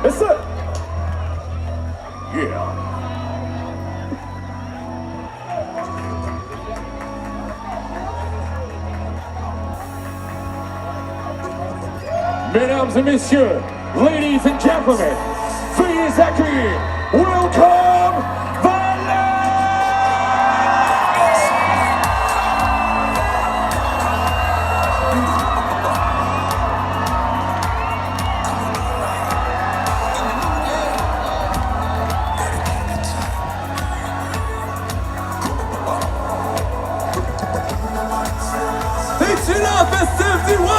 Yes, sir. Yeah. Mesdames et messieurs, ladies and gentlemen, veuillez accueillir Welcome Valais! C'est la festive du roi!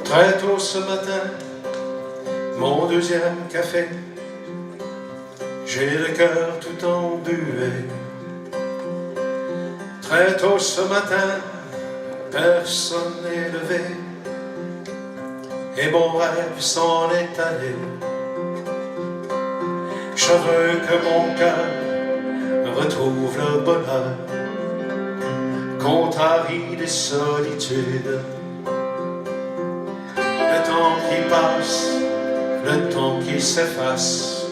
Très tôt ce matin, mon deuxième café, j'ai le cœur tout embué. Très tôt ce matin, personne n'est levé, et mon rêve s'en est allé. Je veux que mon cœur retrouve le bonheur, contrarie des solitudes. Le temps qui passe, le temps qui s'efface,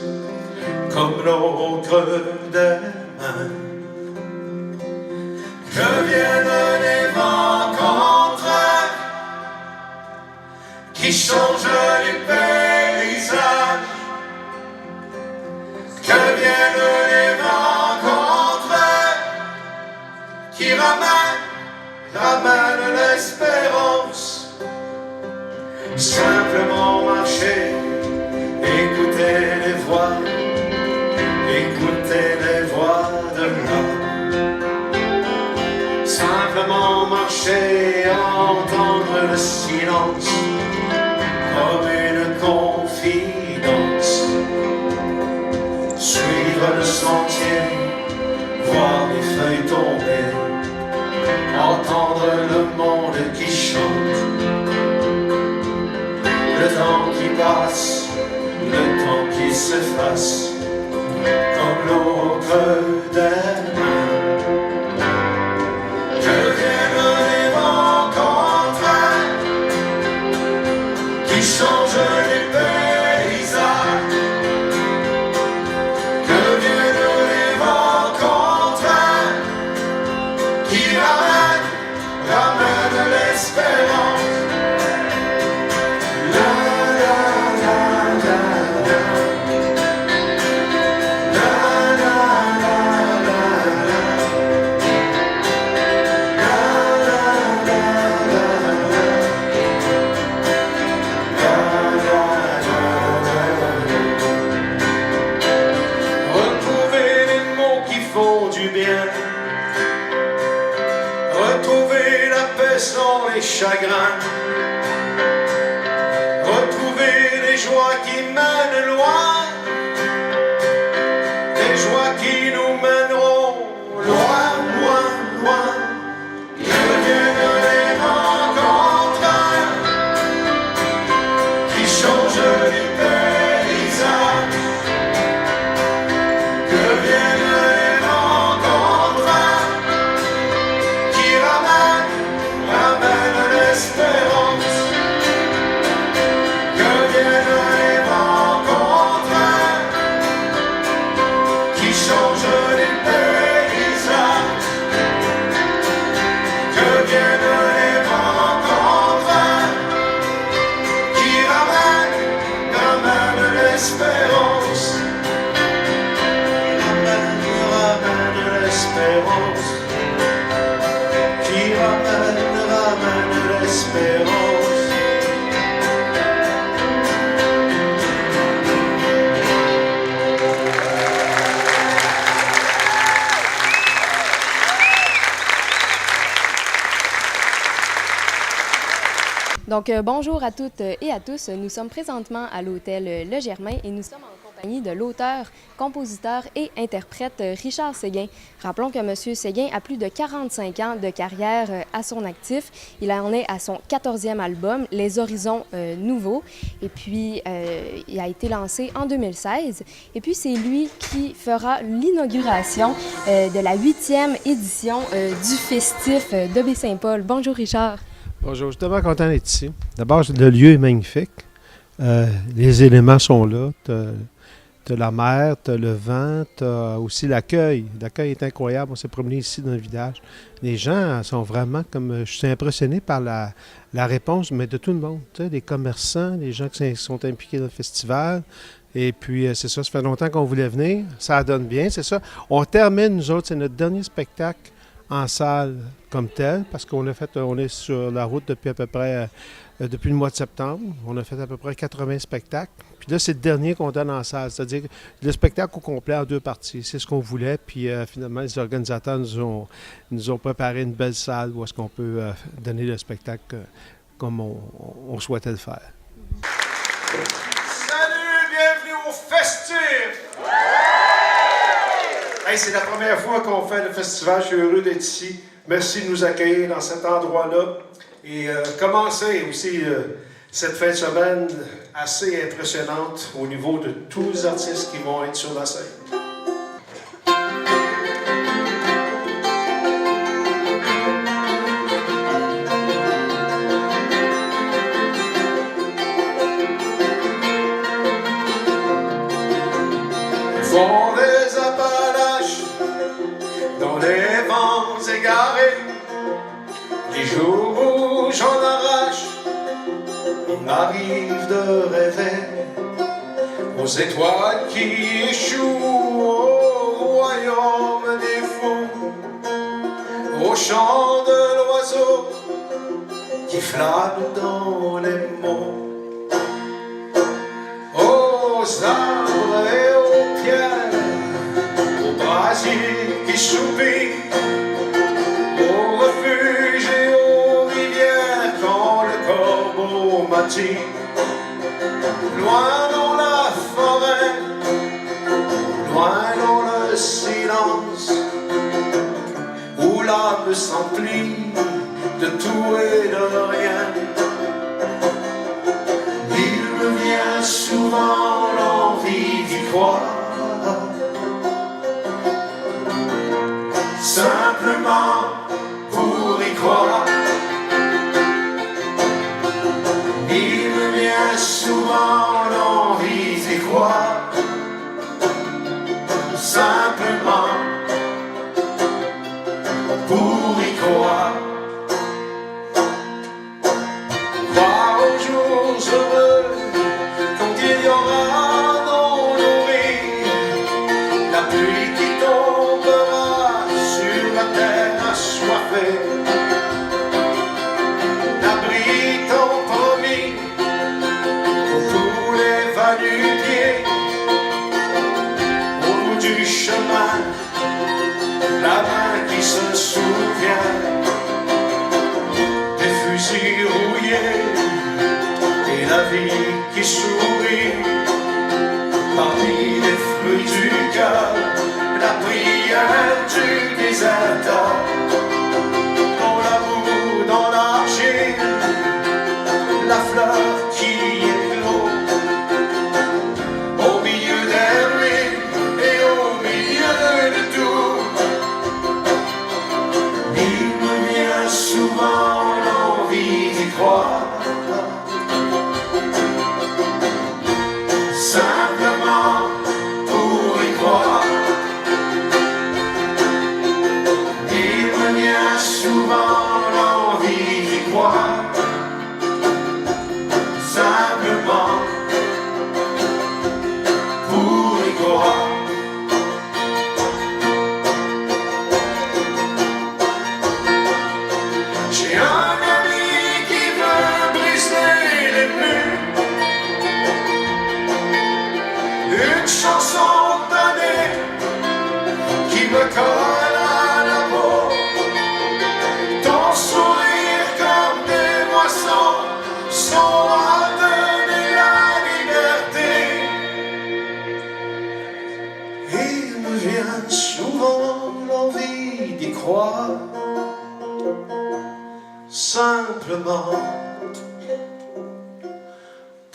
comme l'eau au creux des mains. Que viennent les vents contraires qui changent les paysages. Que viennent les vents contraires qui ramènent l'espérance. Simplement marcher, écouter les voix de l'âme. Simplement marcher, entendre le silence comme une confidence. Suivre le sentier, voir les feuilles tomber, entendre le monde qui chante. Le temps qui passe, le temps qui s'efface, comme l'eau au creux des mains. Que viennent les vents contraires qui changent les paysages. Que viennent les vents contraires qui ramènent l'espérance. Retrouver la paix sans les chagrins, retrouver les joies qui mènent loin, les joies qui nous mèneront loin, loin, loin. Que viennent les vents contraires qui changent les paysages. Que viennent les vents contraires qui ramènent l'espérance. Que viennent les vents contraires qui changent Donc, bonjour à toutes et à tous. Nous sommes présentement à l'hôtel Le Germain et nous sommes en compagnie de l'auteur, compositeur et interprète Richard Séguin. Rappelons que M. Séguin a plus de 45 ans de carrière à son actif. Il en est à son 14e album, Les Horizons Nouveaux. Et puis, il a été lancé en 2016. Et puis, c'est lui qui fera l'inauguration de la 8e édition du festif de Baie-Saint-Paul. Bonjour, Richard. Bonjour, je suis tellement content d'être ici. D'abord, le lieu est magnifique. Les éléments sont là. Tu as la mer, tu as le vent, tu as aussi l'accueil. L'accueil est incroyable. On s'est promené ici dans le village. Les gens sont vraiment comme... Je suis impressionné par la réponse, mais de tout le monde. Tu sais, les commerçants, les gens qui sont impliqués dans le festival. Et puis, c'est ça fait longtemps qu'on voulait venir. Ça donne bien, c'est ça. On termine, nous autres, c'est notre dernier spectacle en salle comme tel, parce on est sur la route depuis à peu près, depuis le mois de septembre. On a fait à peu près 80 spectacles. Puis là, c'est le dernier qu'on donne en salle, c'est-à-dire le spectacle au complet en 2 parties. C'est ce qu'on voulait, puis finalement, les organisateurs nous ont préparé une belle salle où est-ce qu'on peut donner le spectacle comme on souhaitait le faire. Salut, bienvenue au festif! Hey, c'est la première fois qu'on fait le festival, je suis heureux d'être ici. Merci de nous accueillir dans cet endroit-là. Et commencer aussi cette fin de semaine assez impressionnante au niveau de tous les artistes qui vont être sur la scène. Font des Appalaches dans les vents égarés, les jours où j'en arrache, il m'arrive de rêver aux étoiles qui échouent, au royaume des fous, au chant de l'oiseau qui flâne dans les mots, aux arbres et aux pierres, aux brasiers qui soupirent, aux refuges et aux rivières quand le corbeau m'attire. Loin dans la forêt, loin dans le silence, où l'âme s'emplit de tout et de rien. Il me vient souvent l'envie d'y croire, simplement pour y croire. Il me vient souvent l'envie d'y croire, simplement pour y croire. Croire aux jours heureux quand il y aura dans nos vies la pluie qui tombera sur la terre assoiffée, l'abri tant promis pour tous les va-nu-pieds. Au bout du chemin, la main qui se souvient des fusils rouillés et la vie qui sourit parmi les fruits du cœur, la prière du déserteur, dans l'amour, dans l'argile, la fleur qui éclot au milieu des ruines et au milieu de tout. Il me vient souvent l'envie d'y croire, simplement pour y croire. Il me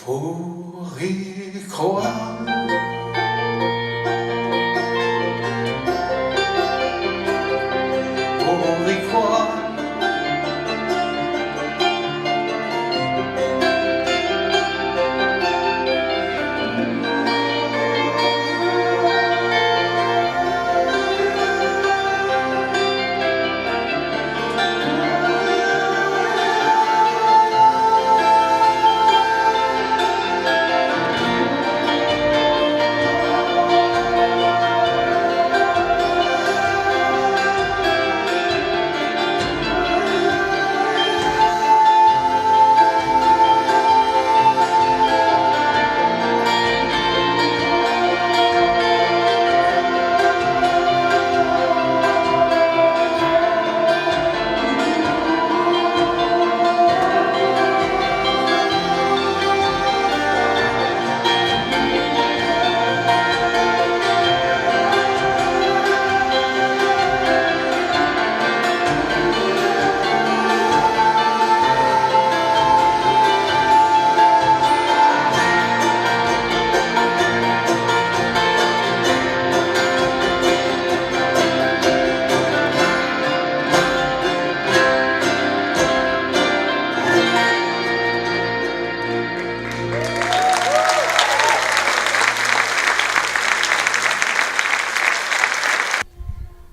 Pour y croire, pour y croire,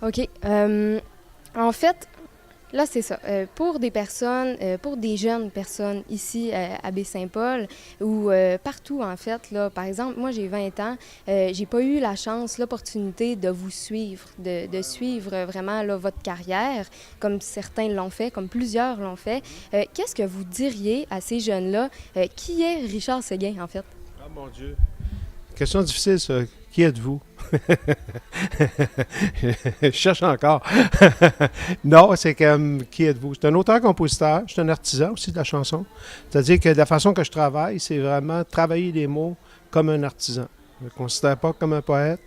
OK. En fait, là, c'est ça. Pour des personnes, pour des jeunes personnes ici à Baie-Saint-Paul ou partout, en fait, là, par exemple, moi, j'ai 20 ans, j'ai pas eu la chance, l'opportunité de vous suivre, de suivre vraiment là, votre carrière, comme certains l'ont fait, comme plusieurs l'ont fait. Qu'est-ce que vous diriez à ces jeunes-là? Qui est Richard Séguin, en fait? Ah, mon Dieu. Question difficile, ça. Qui êtes-vous? Je cherche encore. Non, c'est comme, qui êtes-vous? C'est un auteur-compositeur, je suis un artisan aussi de la chanson. C'est-à-dire que la façon que je travaille, c'est vraiment travailler les mots comme un artisan. Je ne me considère pas comme un poète,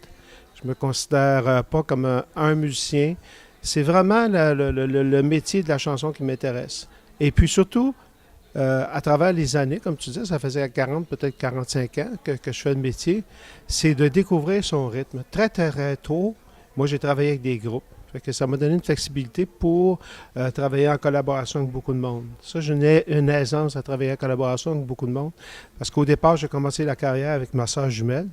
je ne me considère pas comme un musicien. C'est vraiment le métier de la chanson qui m'intéresse. Et puis surtout, à travers les années, comme tu disais, ça faisait 40, peut-être 45 ans que je fais le métier, c'est de découvrir son rythme. Très, très tôt, moi, j'ai travaillé avec des groupes. Fait que ça m'a donné une flexibilité pour travailler en collaboration avec beaucoup de monde. Ça, j'ai une aisance à travailler en collaboration avec beaucoup de monde. Parce qu'au départ, j'ai commencé la carrière avec ma sœur jumelle.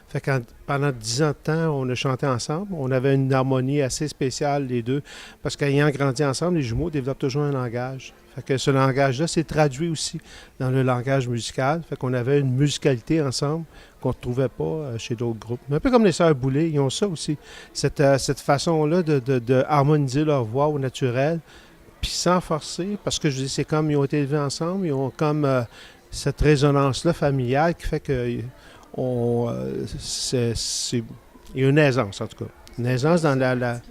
Fait que pendant 10 ans de temps, on a chanté ensemble. On avait une harmonie assez spéciale, les deux. Parce qu'ayant grandi ensemble, les jumeaux développent toujours un langage. Fait que ce langage-là s'est traduit aussi dans le langage musical. Fait qu'on avait une musicalité ensemble qu'on ne retrouvait pas chez d'autres groupes. Un peu comme les Sœurs Boulay, ils ont ça aussi. Cette façon-là de harmoniser leur voix au naturel, puis sans forcer, parce que je dis, c'est comme ils ont été élevés ensemble, ils ont comme cette résonance-là familiale qui fait que il y a une aisance, en tout cas. Une aisance dans la...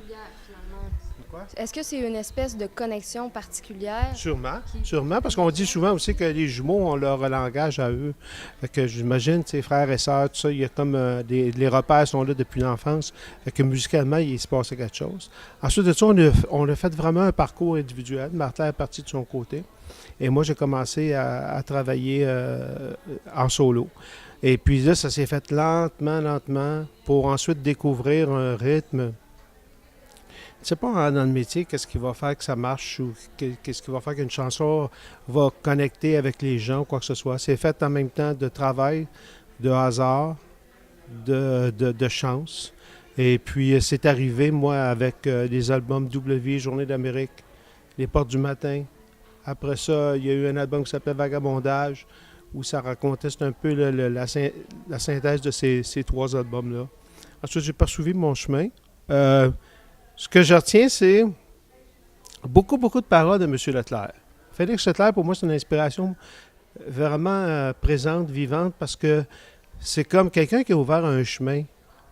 Est-ce que c'est une espèce de connexion particulière? Sûrement, parce qu'on dit souvent aussi que les jumeaux ont leur langage à eux. Fait que j'imagine, frères et sœurs, tout ça, il y a comme les repères sont là depuis l'enfance. Fait que musicalement, il se passait quelque chose. Ensuite de ça, on a fait vraiment un parcours individuel. Martha est partie de son côté. Et moi, j'ai commencé à travailler en solo. Et puis là, ça s'est fait lentement, pour ensuite découvrir un rythme. Je ne sais pas dans le métier qu'est-ce qui va faire que ça marche ou qu'est-ce qui va faire qu'une chanson va connecter avec les gens ou quoi que ce soit. C'est fait en même temps de travail, de hasard, de chance. Et puis c'est arrivé, moi, avec les albums W, Journée d'Amérique, Les Portes du matin. Après ça, il y a eu un album qui s'appelait Vagabondage, où ça racontait, c'est un peu la synthèse de ces trois albums-là. Ensuite, j'ai poursuivi mon chemin. Ce que je retiens, c'est beaucoup de paroles de M. Leclerc. Félix Leclerc, pour moi, c'est une inspiration vraiment présente, vivante, parce que c'est comme quelqu'un qui a ouvert un chemin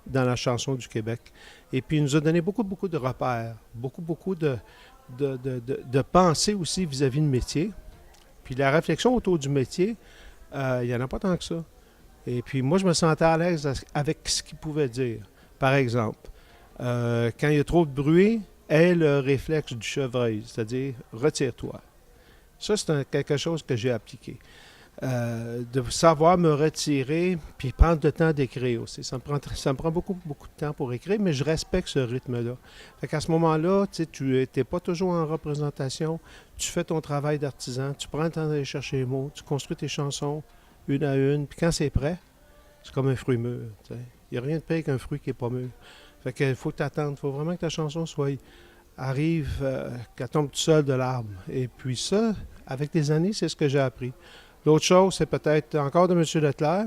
dans la chanson du Québec. Et puis, il nous a donné beaucoup de repères, beaucoup de pensées aussi vis-à-vis du métier. Puis la réflexion autour du métier, il n'y en a pas tant que ça. Et puis, moi, je me sentais à l'aise avec ce qu'il pouvait dire. Par exemple, quand il y a trop de bruit, est le réflexe du chevreuil, c'est-à-dire retire-toi. Ça, c'est quelque chose que j'ai appliqué. de savoir me retirer puis prendre le temps d'écrire aussi. Ça me prend beaucoup, beaucoup de temps pour écrire, mais je respecte ce rythme-là. Fait qu'à ce moment-là, tu n'es pas toujours en représentation, tu fais ton travail d'artisan, tu prends le temps d'aller chercher les mots, tu construis tes chansons une à une, puis quand c'est prêt, c'est comme un fruit mûr. Il n'y a rien de pire qu'un fruit qui n'est pas mûr. Fait qu'il faut que tu attendes, il faut vraiment que ta chanson arrive, qu'elle tombe tout seul de l'arbre. Et puis ça, avec les années, c'est ce que j'ai appris. L'autre chose, c'est peut-être encore de M. Leclerc,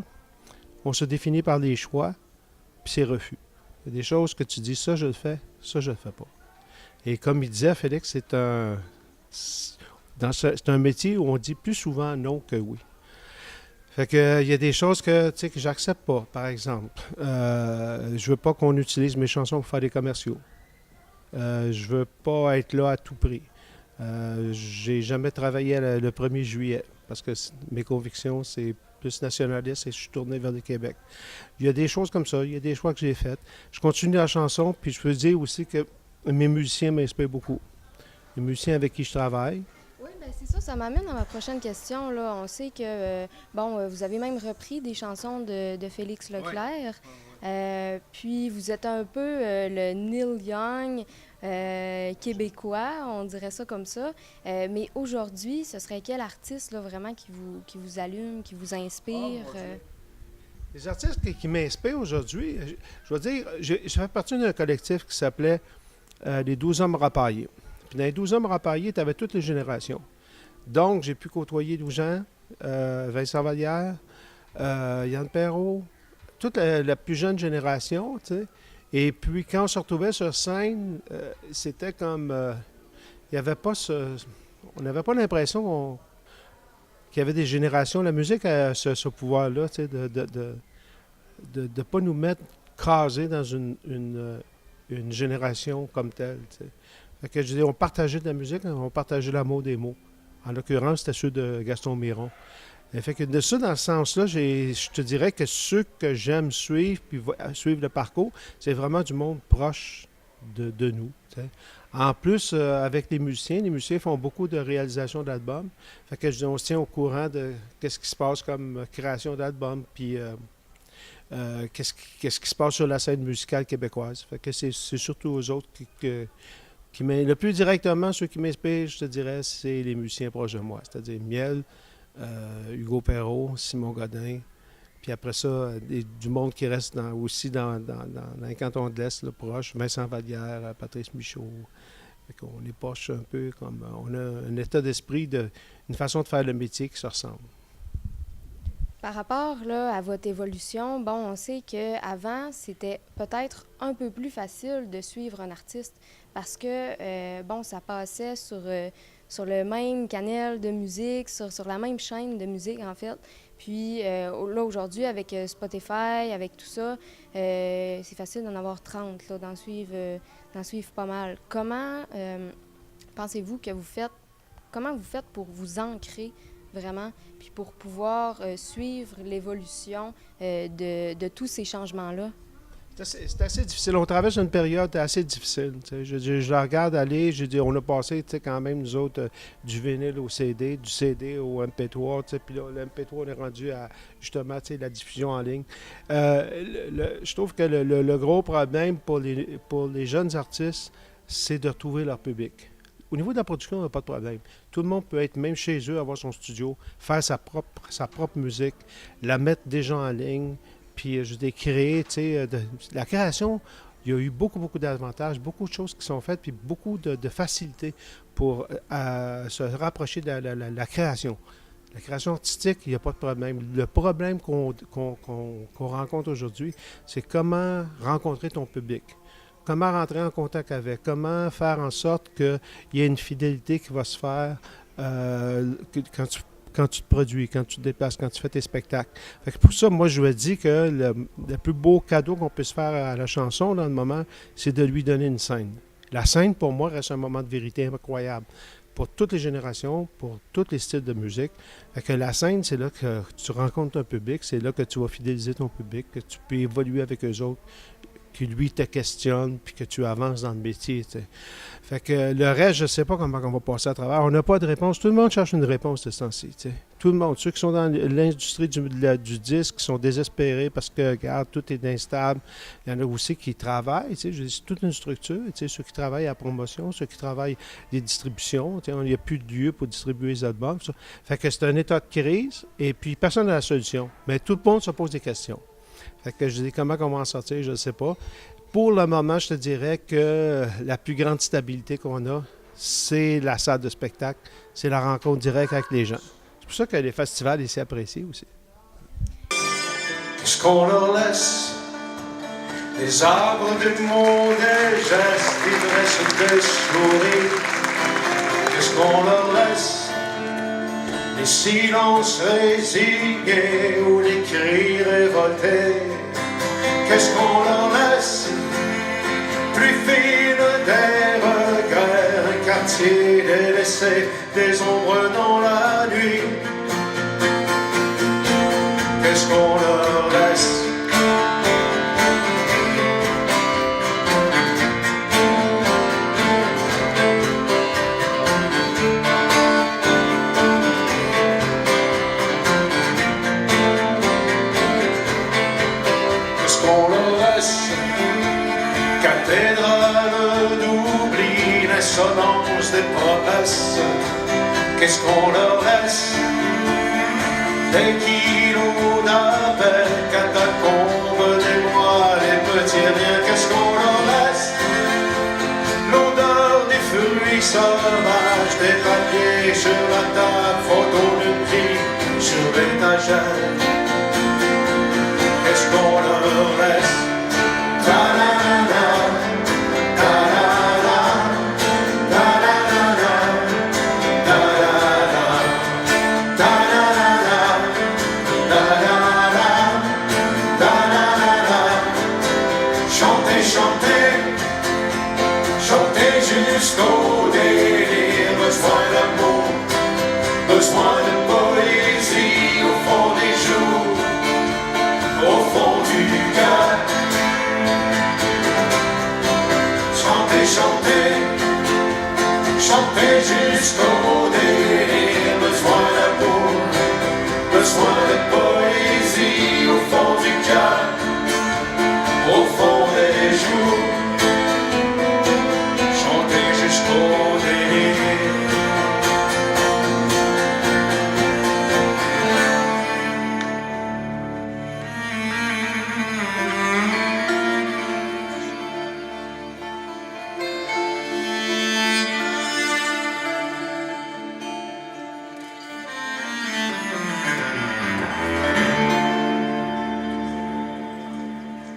on se définit par les choix, puis ses refus. Il y a des choses que tu dis, ça je le fais, ça je le fais pas. Et comme il disait, Félix, c'est un métier où on dit plus souvent non que oui. Fait que il y a des choses que j'accepte pas, par exemple. Je veux pas qu'on utilise mes chansons pour faire des commerciaux. Je veux pas être là à tout prix. J'ai jamais travaillé le 1er juillet parce que mes convictions, c'est plus nationaliste et je suis tourné vers le Québec. Il y a des choses comme ça, il y a des choix que j'ai faits. Je continue la chanson, puis je peux dire aussi que mes musiciens m'inspirent beaucoup. Les musiciens avec qui je travaille. Oui, bien c'est ça m'amène à ma prochaine question. Là. On sait que, vous avez même repris des chansons de Félix Leclerc. Puis vous êtes un peu le Neil Young québécois, on dirait ça comme ça. Mais aujourd'hui, ce serait quel artiste là, vraiment qui vous allume, qui vous inspire? Les artistes qui m'inspirent aujourd'hui, je veux dire, je fais partie d'un collectif qui s'appelait les 12 hommes rapaillés. Puis dans les 12 hommes rapaillés, tu avais toutes les générations. Donc, j'ai pu côtoyer 12 ans, Vincent Vallière, Yann Perrault, toute la plus jeune génération, tu sais. Et puis, quand on se retrouvait sur scène, c'était comme... il y avait pas on n'avait pas l'impression qu'il y avait des générations. La musique a ce pouvoir-là, tu sais, de ne pas nous mettre casés dans une génération comme telle, tu sais. Fait que, je dis, on partageait de la musique, on partageait l'amour des mots. En l'occurrence, c'était ceux de Gaston Miron. Fait que de ça, dans ce sens-là, je te dirais que ceux que j'aime suivre, puis suivre le parcours, c'est vraiment du monde proche de nous. T'sais. En plus, avec les musiciens font beaucoup de réalisations d'albums. Fait que on se tient au courant de qu'est-ce qui se passe comme création d'albums, puis qu'est-ce qui se passe sur la scène musicale québécoise. Fait que c'est surtout aux autres le plus directement, ceux qui m'inspirent, je te dirais, c'est les musiciens proches de moi, c'est-à-dire Miel, Hugo Perrault, Simon Godin, puis après ça, du monde qui reste aussi dans les cantons de l'Est, là, proche, Vincent Vallière, Patrice Michaud. On est proche un peu comme... On a un état d'esprit, une façon de faire le métier qui se ressemble. Par rapport là, à votre évolution, on sait qu'avant, c'était peut-être un peu plus facile de suivre un artiste parce que, ça passait sur le même canal de musique, sur la même chaîne de musique, en fait. Puis là, aujourd'hui, avec Spotify, avec tout ça, c'est facile d'en avoir 30, là, d'en suivre pas mal. Comment pensez-vous que vous faites pour vous ancrer vraiment, puis pour pouvoir suivre l'évolution de tous ces changements-là? C'est assez difficile. On traverse une période assez difficile. Je la regarde aller. On a passé quand même, nous autres, du vinyle au CD, du CD au MP3. Puis là, le MP3, on est rendu à justement la diffusion en ligne. Je trouve que le gros problème pour les jeunes artistes, c'est de retrouver leur public. Au niveau de la production, on n'a pas de problème. Tout le monde peut être, même chez eux, avoir son studio, faire sa propre musique, la mettre déjà en ligne, puis créer, la création, il y a eu beaucoup, beaucoup d'avantages, beaucoup de choses qui sont faites, puis beaucoup de facilité pour se rapprocher de la création. La création artistique, il n'y a pas de problème. Le problème qu'on rencontre aujourd'hui, c'est comment rencontrer ton public. Comment rentrer en contact avec, comment faire en sorte qu'il y ait une fidélité qui va se faire quand tu te produis, quand tu te déplaces, quand tu fais tes spectacles. Fait que pour ça, moi, je me dis que le plus beau cadeau qu'on puisse faire à la chanson dans le moment, c'est de lui donner une scène. La scène, pour moi, reste un moment de vérité incroyable pour toutes les générations, pour tous les styles de musique. Fait que la scène, c'est là que tu rencontres ton public, c'est là que tu vas fidéliser ton public, que tu peux évoluer avec eux autres, que lui te questionne, puis que tu avances dans le métier. T'sais. Fait que le reste, je ne sais pas comment on va passer à travers. On n'a pas de réponse. Tout le monde cherche une réponse de ce temps-ci. Tout le monde. Ceux qui sont dans l'industrie du disque, qui sont désespérés parce que, regarde, tout est instable. Il y en a aussi qui travaillent. C'est toute une structure. Ceux qui travaillent à la promotion, ceux qui travaillent les distributions. Il n'y a plus de lieu pour distribuer les albums. Ça. Fait que c'est un état de crise et puis personne n'a la solution. Mais tout le monde se pose des questions. Fait que je dis comment on va en sortir, je ne sais pas. Pour le moment, je te dirais que la plus grande stabilité qu'on a, c'est la salle de spectacle, c'est la rencontre directe avec les gens. C'est pour ça que les festivals ici apprécient aussi. Qu'est-ce qu'on leur laisse? Les arbres du monde, des gestes, l'ivresse des sourires. Qu'est-ce qu'on leur laisse? Les silences résignés ou les cris révoltés. Qu'est-ce qu'on leur laisse? Plus fine des regrets, un quartier délaissé, des ombres dans la nuit. Qu'est-ce qu'on leur laisse? Qu'est-ce qu'on leur laisse? Cathédrale d'oubli, l'insolence des promesses. Qu'est-ce qu'on leur laisse? Des kilos d'appel, catacombes des mois, les petits riens. Qu'est-ce qu'on leur laisse? L'odeur des fruits sauvages, des papiers sur la table, photos d'une vie sur l'étagère. Qu'est-ce qu'on leur laisse? Jusqu'au délire, besoin d'amour, besoin de poésie au fond des jours, au fond du cœur. Chanter, chanter, chanter jusqu'au délire, besoin d'amour, besoin de poésie au fond du cœur, au fond des jours.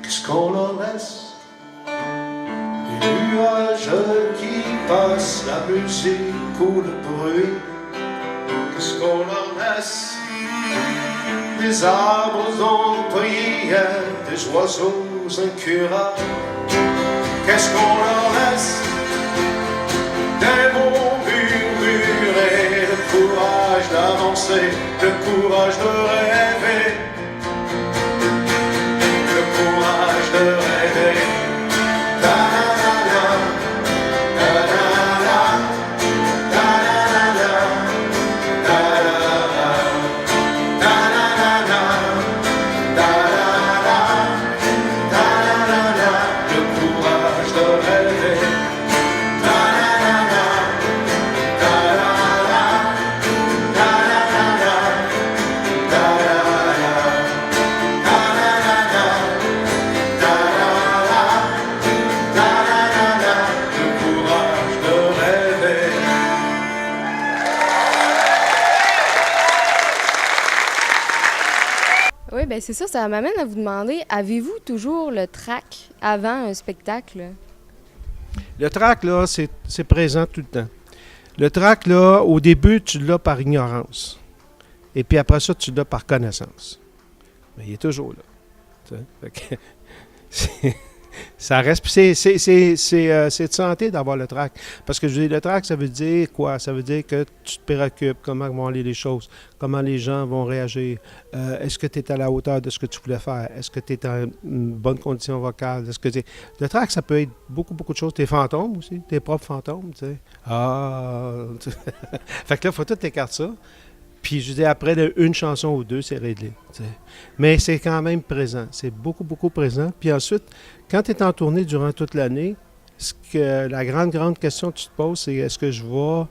Qu'est-ce qu'on leur laisse? Des nuages qui passent, la musique ou le bruit. Qu'est-ce qu'on leur laisse? Des arbres en prière, des oiseaux incurables. Qu'est-ce qu'on leur laisse? Des mots murmurés, le courage d'avancer, le courage de rêver. Le courage de rêver. Oui, bien c'est ça m'amène à vous demander, avez-vous toujours le trac avant un spectacle? Le trac, là, c'est présent tout le temps. Le trac, là, au début, tu l'as par ignorance. Et puis après ça, tu l'as par connaissance. Mais il est toujours là. Fait que, ça reste. C'est de santé d'avoir le trac. Parce que je dis, le trac, ça veut dire quoi? Ça veut dire que tu te préoccupes, comment vont aller les choses, comment les gens vont réagir. Est-ce que tu es à la hauteur de ce que tu voulais faire? Est-ce que tu es en une bonne condition vocale? Est-ce que le trac, ça peut être beaucoup, beaucoup de choses. Tes fantômes aussi, tes propres fantômes, tu sais. Fait que là, il faut tout écarter ça. Puis je dis après une chanson ou deux, c'est réglé. T'sais. Mais c'est quand même présent. C'est beaucoup, beaucoup présent. Puis ensuite, quand tu es en tournée durant toute l'année, la grande question que tu te poses, c'est est-ce que je vais.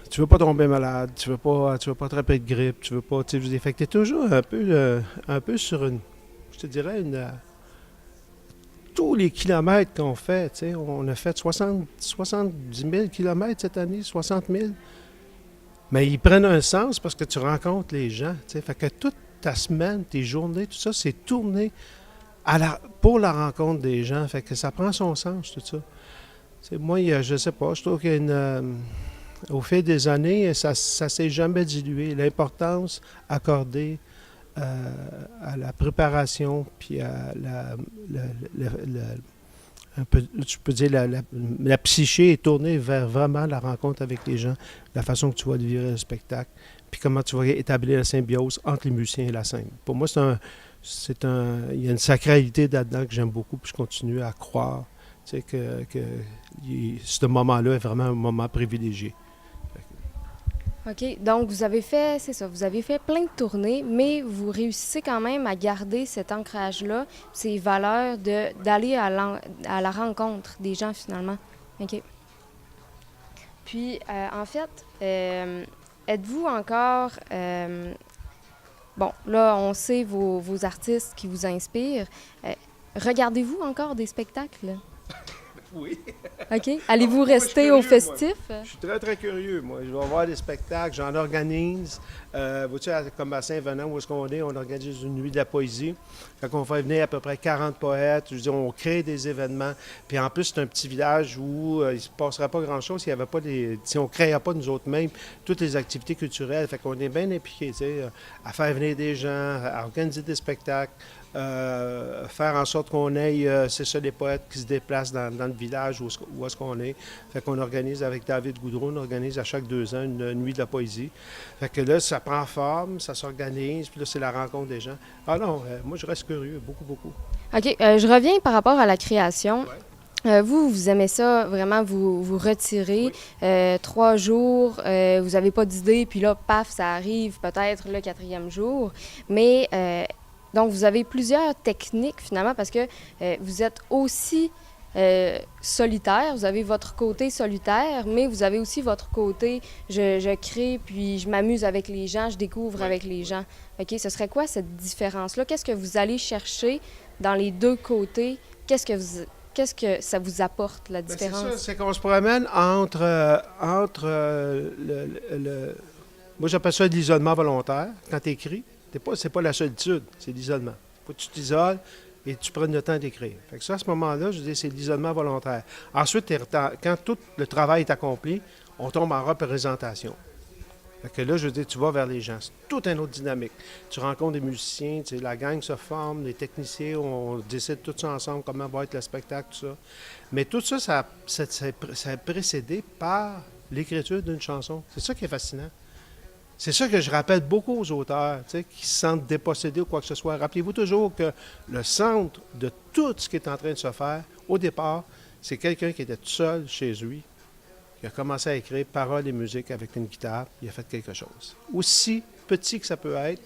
Tu veux pas tomber malade, tu veux pas attraper de grippe, tu veux pas. Tu sais, fait que tu es toujours un peu sur une. Je te dirais tous les kilomètres qu'on fait, tu sais, on a fait 70 000 kilomètres cette année, 60 000. Mais ils prennent un sens parce que tu rencontres les gens. Tu sais, fait que toute ta semaine, tes journées, tout ça, c'est tourné pour la rencontre des gens. Fait que ça prend son sens, tout ça. Tu sais, moi, je sais pas, je trouve qu'il y a au fil des années, ça s'est jamais dilué. L'importance accordée à la préparation, puis à un peu, tu peux dire la psyché est tournée vers vraiment la rencontre avec les gens, la façon que tu vas vivre le spectacle, puis comment tu vas établir la symbiose entre les musiciens et la scène. Pour moi, il y a une sacralité là-dedans que j'aime beaucoup, puis je continue à croire, tu sais, que ce moment-là est vraiment un moment privilégié. OK. Donc, vous avez fait, c'est ça, vous avez fait plein de tournées, mais vous réussissez quand même à garder cet ancrage-là, ces valeurs d'aller à la rencontre des gens, finalement. OK. Puis, en fait, êtes-vous encore... bon, là, on sait vos artistes qui vous inspirent. Regardez-vous encore des spectacles? Oui. OK. Allez-vous rester au festif? Je suis très, très curieux, moi. Je vais voir des spectacles, j'en organise. Vois-tu, comme à Saint-Venant, où est-ce qu'on est, on organise une nuit de la poésie. Fait qu'on fait venir à peu près 40 poètes. Je veux dire, on crée des événements. Puis en plus, c'est un petit village où il ne se passerait pas grand-chose s'il n'y avait pas si on ne créait pas nous autres mêmes toutes les activités culturelles. Fait qu'on est bien impliqués, tu sais, à faire venir des gens, à organiser des spectacles. Faire en sorte qu'on ait, c'est ça, des poètes qui se déplacent dans le village où est-ce qu'on est. Fait qu'on organise avec David Goudreau, on organise à chaque 2 ans une nuit de la poésie. Fait que là, ça prend forme, ça s'organise, puis là, c'est la rencontre des gens. Ah non, moi, je reste curieux, beaucoup, beaucoup. OK. Je reviens par rapport à la création. Ouais. Vous aimez ça, vraiment vous retirer. 3 jours, vous n'avez pas d'idée, puis là, paf, ça arrive peut-être le 4e jour. Mais... donc, vous avez plusieurs techniques, finalement, parce que vous êtes aussi solitaire. Vous avez votre côté solitaire, mais vous avez aussi votre côté je crée, puis je m'amuse avec les gens, je découvre avec les gens. OK, ce serait quoi cette différence-là? Qu'est-ce que vous allez chercher dans les deux côtés? Qu'est-ce que ça vous apporte, la différence? C'est ça, c'est qu'on se promène entre moi, j'appelle ça l'isolement volontaire, quand tu écris. C'est pas la solitude, c'est l'isolement. Il faut que tu t'isoles et tu prennes le temps d'écrire. Fait que ça, à ce moment-là, je dis, c'est l'isolement volontaire. Ensuite, quand tout le travail est accompli, on tombe en représentation. Fait que là, je dis, tu vas vers les gens. C'est toute une autre dynamique. Tu rencontres des musiciens, tu sais, la gang se forme, les techniciens, on décide tout ça ensemble, comment va être le spectacle, tout ça. Mais tout ça, ça est précédé par l'écriture d'une chanson. C'est ça qui est fascinant. C'est ça que je rappelle beaucoup aux auteurs, tu sais, qui se sentent dépossédés ou quoi que ce soit. Rappelez-vous toujours que le centre de tout ce qui est en train de se faire, au départ, c'est quelqu'un qui était tout seul chez lui, qui a commencé à écrire paroles et musique avec une guitare, il a fait quelque chose. Aussi petit que ça peut être,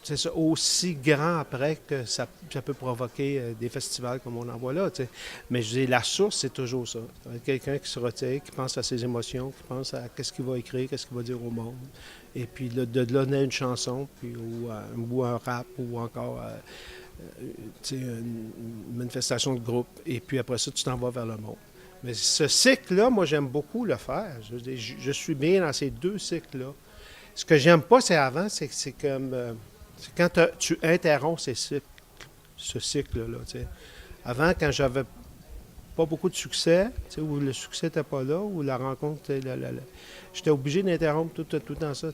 c'est ça, aussi grand après que ça peut provoquer des festivals comme on en voit là. Tu sais. Mais je dis, la source, c'est toujours ça. Quelqu'un qui se retire, qui pense à ses émotions, qui pense à qu'est-ce qu'il va écrire, qu'est-ce qu'il va dire au monde. Et puis de là naît une chanson, puis, ou un rap, ou encore une manifestation de groupe. Et puis après ça, tu t'en vas vers le monde. Mais ce cycle-là, moi, j'aime beaucoup le faire. Je suis bien dans ces deux cycles-là. Ce que j'aime pas, c'est avant, c'est comme... c'est quand tu interromps ce cycle-là. T'sais. Avant, quand j'avais pas beaucoup de succès, où le succès n'était pas là, où la rencontre, j'étais obligé d'interrompre tout dans ça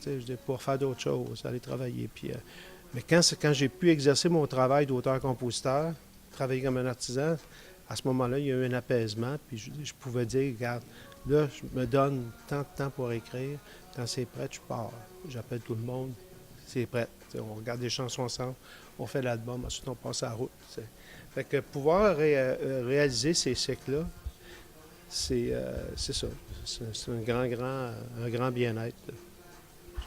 pour faire d'autres choses, aller travailler. Puis, mais quand j'ai pu exercer mon travail d'auteur-compositeur, travailler comme un artisan, à ce moment-là, il y a eu un apaisement. Puis je pouvais dire, regarde, là, je me donne tant de temps pour écrire. Quand c'est prêt, je pars. J'appelle tout le monde. C'est prêt. T'sais, on regarde des chansons ensemble, on fait l'album, ensuite on passe à la route. T'sais. Fait que pouvoir réaliser ces cycles-là, c'est ça. C'est un grand bien-être.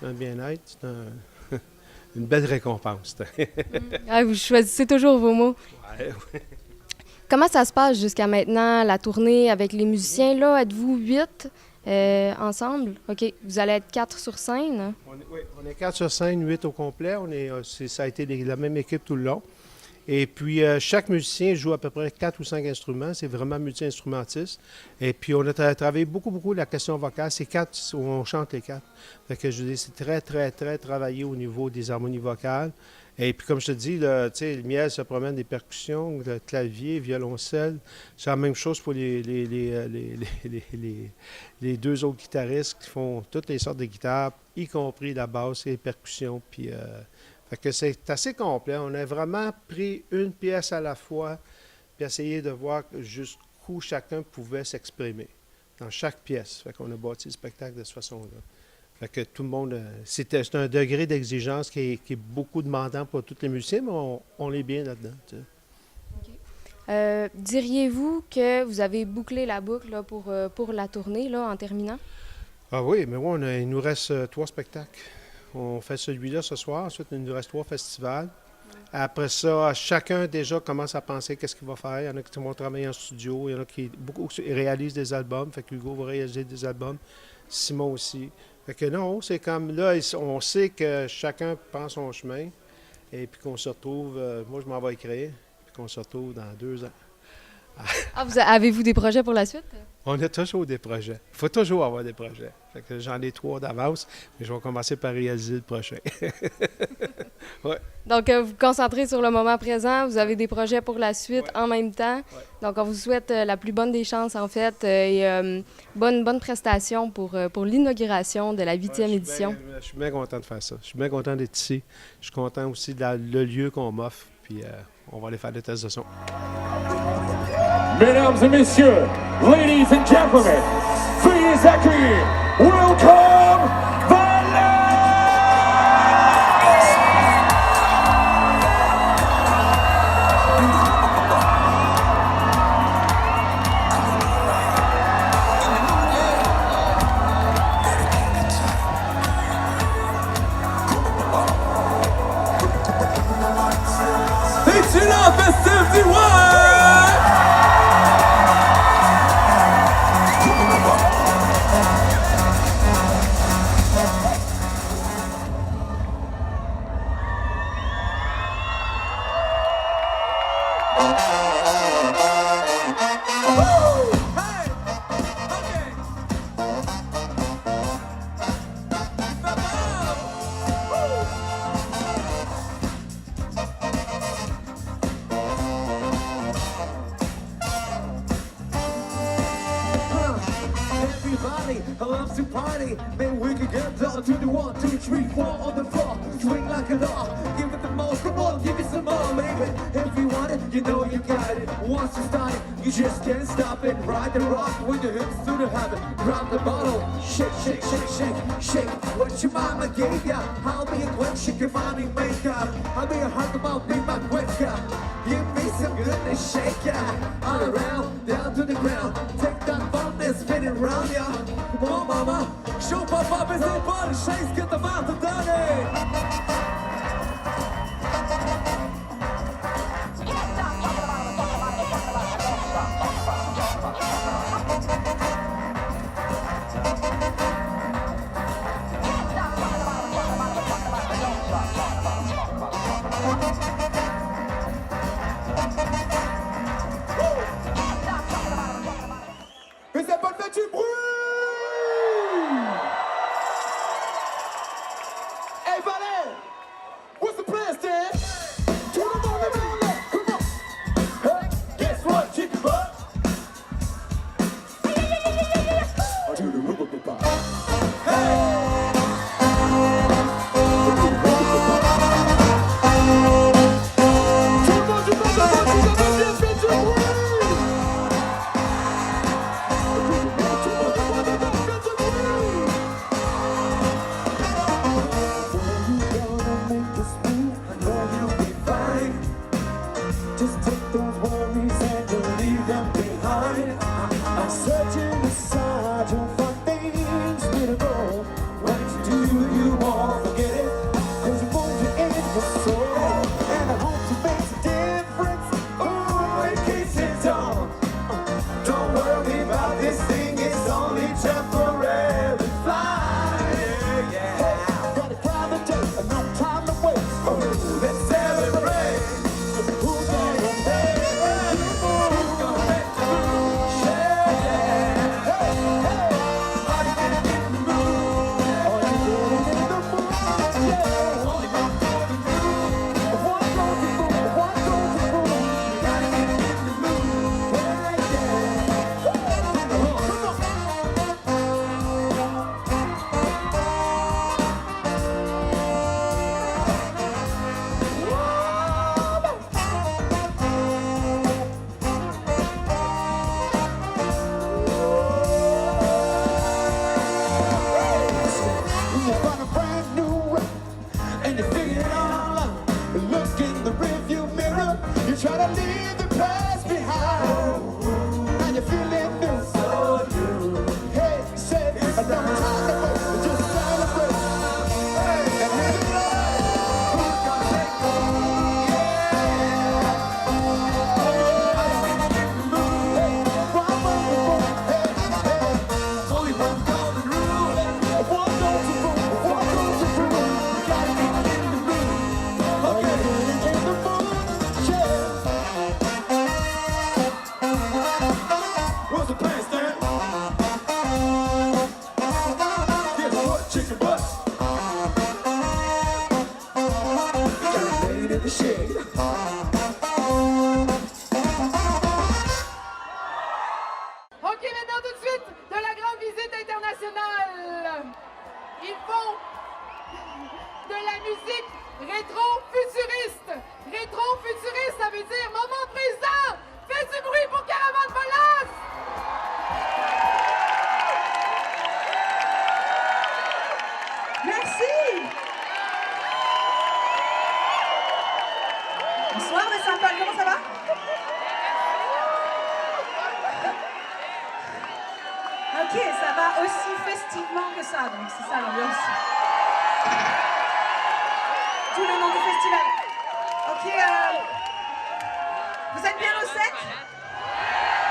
c'est un bien-être, c'est une belle récompense. Ah, vous choisissez toujours vos mots. Ouais. Comment ça se passe jusqu'à maintenant, la tournée avec les musiciens? Là, êtes-vous 8 ensemble? OK. Vous allez être 4 sur scène? On est 4 sur scène, 8 au complet. Ça a été la même équipe tout le long. Et puis, chaque musicien joue à peu près 4 ou 5 instruments. C'est vraiment multi-instrumentiste. Et puis, on a travaillé beaucoup la question vocale. C'est 4 où on chante les 4. Fait que je veux dire, c'est très travaillé au niveau des harmonies vocales. Et puis, comme je te dis, le miel se promène des percussions, le clavier, violoncelle. C'est la même chose pour les deux autres guitaristes qui font toutes les sortes de guitares, y compris la basse et les percussions. Puis, fait que c'est assez complet. On a vraiment pris une pièce à la fois, puis essayé de voir jusqu'où chacun pouvait s'exprimer dans chaque pièce. Fait qu'on a bâti le spectacle de cette façon-là. Fait que tout le monde, c'est un degré d'exigence qui est beaucoup demandant pour tous les musiciens, mais on est bien là-dedans. Tu sais. Diriez-vous que vous avez bouclé la boucle là, pour la tournée là, en terminant? Ah oui, mais oui, il nous reste 3 spectacles. On fait celui-là ce soir, ensuite il nous reste 3 festivals. Après ça, chacun déjà commence à penser qu'est-ce qu'il va faire. Il y en a qui vont travailler en studio, il y en a qui réalisent des albums, fait que Hugo va réaliser des albums, Simon aussi. Fait que non, c'est comme là, on sait que chacun prend son chemin et puis qu'on se retrouve, moi je m'en vais écrire, puis qu'on se retrouve dans 2 ans. Ah, avez-vous des projets pour la suite? On a toujours des projets. Il faut toujours avoir des projets. Fait que j'en ai 3 d'avance, mais je vais commencer par réaliser le prochain. Ouais. Donc, vous vous concentrez sur le moment présent, vous avez des projets pour la suite en même temps. Ouais. Donc, on vous souhaite la plus bonne des chances, en fait, et bonne prestation pour l'inauguration de la 8e édition. Je suis bien content de faire ça. Je suis bien content d'être ici. Je suis content aussi de le lieu qu'on m'offre. Puis, on va aller faire des tests de son. Mesdames et messieurs, ladies and gentlemen, please accueillir, welcome Valet! It's enough at 71! Everybody loves to party. Maybe we could get down to the 1, 2, 3, 4 on the floor. Swing like a dog. Give it the most. Come on, give me some more, baby. If you want it, you know you got it. Once you start it, you just can't stop it. Ride the rock with your hips to the heaven. Grab the bottle. Shake, shake, shake, shake, shake. What your mama gave ya? I'll be a quick shake your mommy makeup. I'll be a hug about be my quicker. Give me some goodness, shake ya. All around, down to the ground. Take that bump and spin it round ya. Come on, mama. Show papa is in body. Shakes, get the mouth of Danny. Mais ça pas fait du bruit! Hey, Valet! And I hope it makes a difference. Oh, in case it don't. Don't worry about this thing, it's only temporary. Fly, yeah. Gotta grab the day, no time to waste. Oh, let's celebrate. Who's gonna make the move? Who's gonna make the move? Yeah. Hey, hey. Are you gonna get in the mood? Are you gonna get in the mood? Yeah. Only one goes to move. One goes to move. One goes to move. You gotta get in the mood. Yeah, yeah. When you find a brand new rep and you figure it all out, look in the rearview mirror, you try to leave the past behind. Now you're feeling new, so new. Hey, say, no time to wait, just celebrate. Hey, and here's the play. Who's gonna take the lead? Yeah. Hey, one more, hey, hey. Only one golden rule. One goes to rule, one goes to rule. You gotta get in the mood. Okay, in the mood, yeah. What's the plan, Stan? Get what, chicken butt? Got it laid in the shade. OK, maintenant tout de suite, de la grande visite internationale. Ils font de la musique rétro-futuriste. Rétro-futuriste, ça veut dire moment présent. Faites du bruit pour Caravane Palace. Merci. Bonsoir les sympas, comment ça va? Ok, ça va aussi festivement que ça, donc c'est ça l'ambiance. Tout le nom du festival. Ok, vous êtes bien au sec?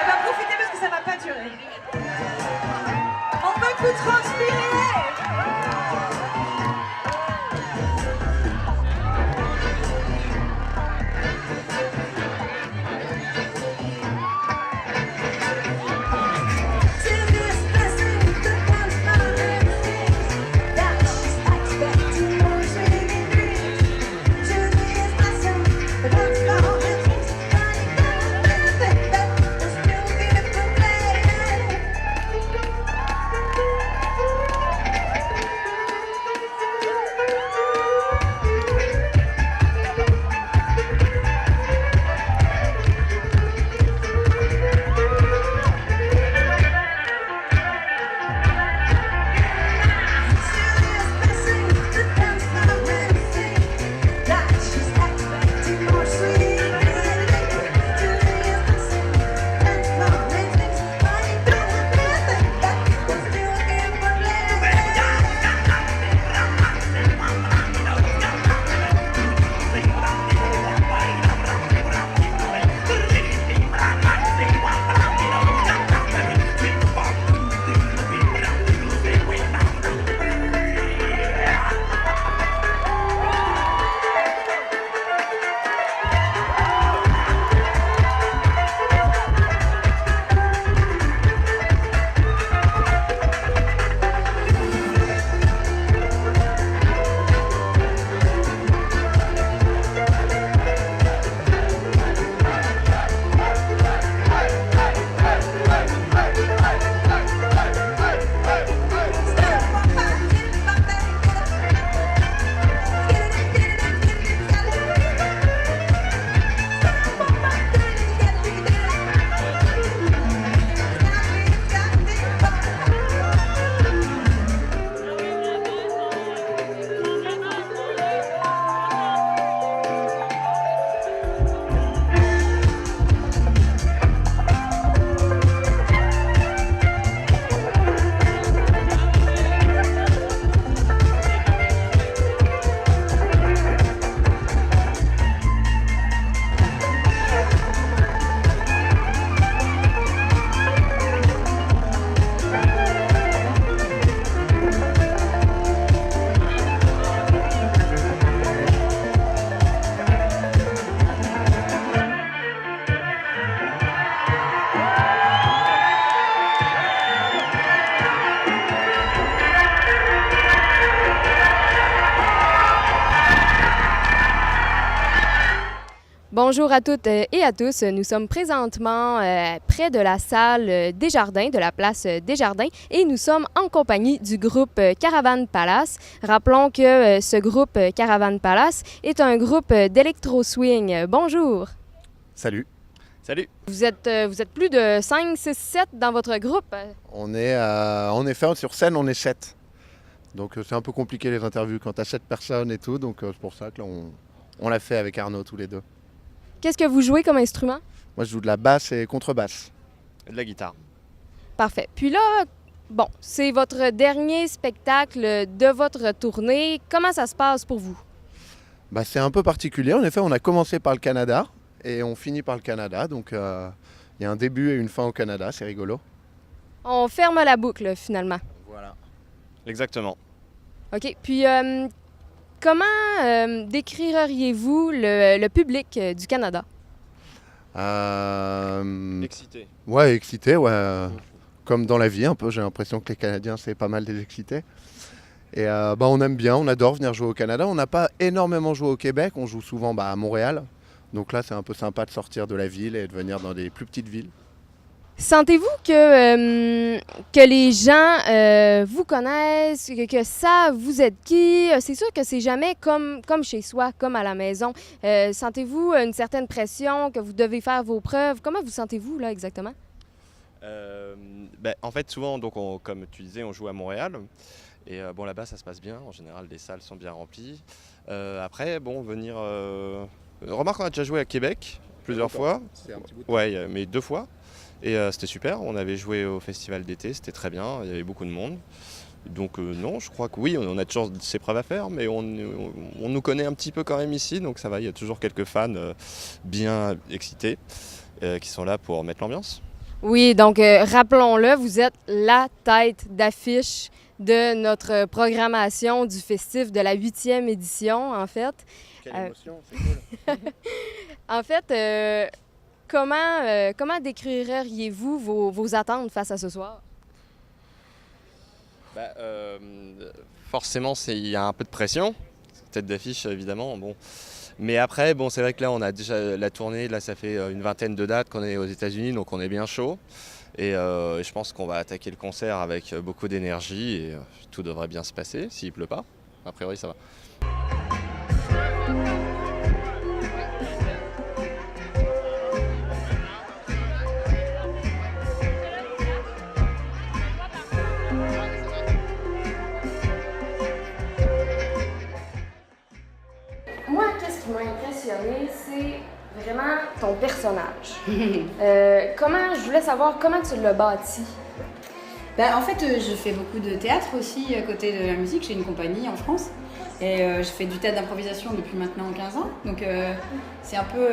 Eh bien profitez parce que ça va pas durer. On peut plus transpirer. Bonjour à toutes et à tous. Nous sommes présentement près de la salle Desjardins, de la place Desjardins, et nous sommes en compagnie du groupe Caravane Palace. Rappelons que ce groupe Caravane Palace est un groupe d'électro-swing. Bonjour. Salut. Salut. Vous êtes plus de 5, 6, 7 dans votre groupe. On est, en effet, sur scène, on est 7. Donc c'est un peu compliqué les interviews quand tu as 7 personnes et tout. Donc c'est pour ça que là, on l'a fait avec Arnaud tous les deux. Qu'est-ce que vous jouez comme instrument? Moi, je joue de la basse et contrebasse. Et de la guitare. Parfait. Puis là, bon, c'est votre dernier spectacle de votre tournée. Comment ça se passe pour vous? Bah, c'est un peu particulier. En effet, on a commencé par le Canada et on finit par le Canada. Donc il y a un début et une fin au Canada. C'est rigolo. On ferme la boucle, finalement. Voilà. Exactement. OK. Puis, comment décririez-vous le public du Canada? Excité. Ouais, excité, ouais. Comme dans la vie, un peu. J'ai l'impression que les Canadiens, c'est pas mal des excités. Et on aime bien, on adore venir jouer au Canada. On n'a pas énormément joué au Québec, on joue souvent à Montréal. Donc là, c'est un peu sympa de sortir de la ville et de venir dans des plus petites villes. Sentez-vous que les gens vous connaissent, que savent vous êtes qui? C'est sûr que c'est jamais comme chez soi, comme à la maison. Sentez-vous une certaine pression, que vous devez faire vos preuves? Comment vous sentez-vous là exactement? En fait, souvent, donc, comme tu disais, on joue à Montréal. Et là-bas, ça se passe bien. En général, les salles sont bien remplies. Après, venir... Remarque, on a déjà joué à Québec plusieurs fois. C'est un petit bout de temps. Ouais, mais 2 fois. Et c'était super. On avait joué au festival d'été, c'était très bien. Il y avait beaucoup de monde. Donc non, je crois que oui, on a toujours ses preuves à faire, mais on nous connaît un petit peu quand même ici. Donc ça va, il y a toujours quelques fans bien excités qui sont là pour mettre l'ambiance. Oui, donc rappelons-le, vous êtes la tête d'affiche de notre programmation du festif de la 8e édition, en fait. Quelle émotion, c'est cool. En fait, comment décririez-vous vos attentes face à ce soir? Forcément, il y a un peu de pression. Tête d'affiche, évidemment. Bon. Mais après, c'est vrai que là, on a déjà la tournée. Là, ça fait une vingtaine de dates qu'on est aux États-Unis, donc on est bien chaud. Et je pense qu'on va attaquer le concert avec beaucoup d'énergie et tout devrait bien se passer, s'il pleut pas. A priori, ça va. Moi, qu'est-ce qui m'a impressionné, c'est vraiment ton personnage. Je voulais savoir comment tu l'as bâti. En fait, je fais beaucoup de théâtre aussi à côté de la musique. J'ai une compagnie en France et je fais du théâtre d'improvisation depuis maintenant 15 ans. Donc c'est un peu,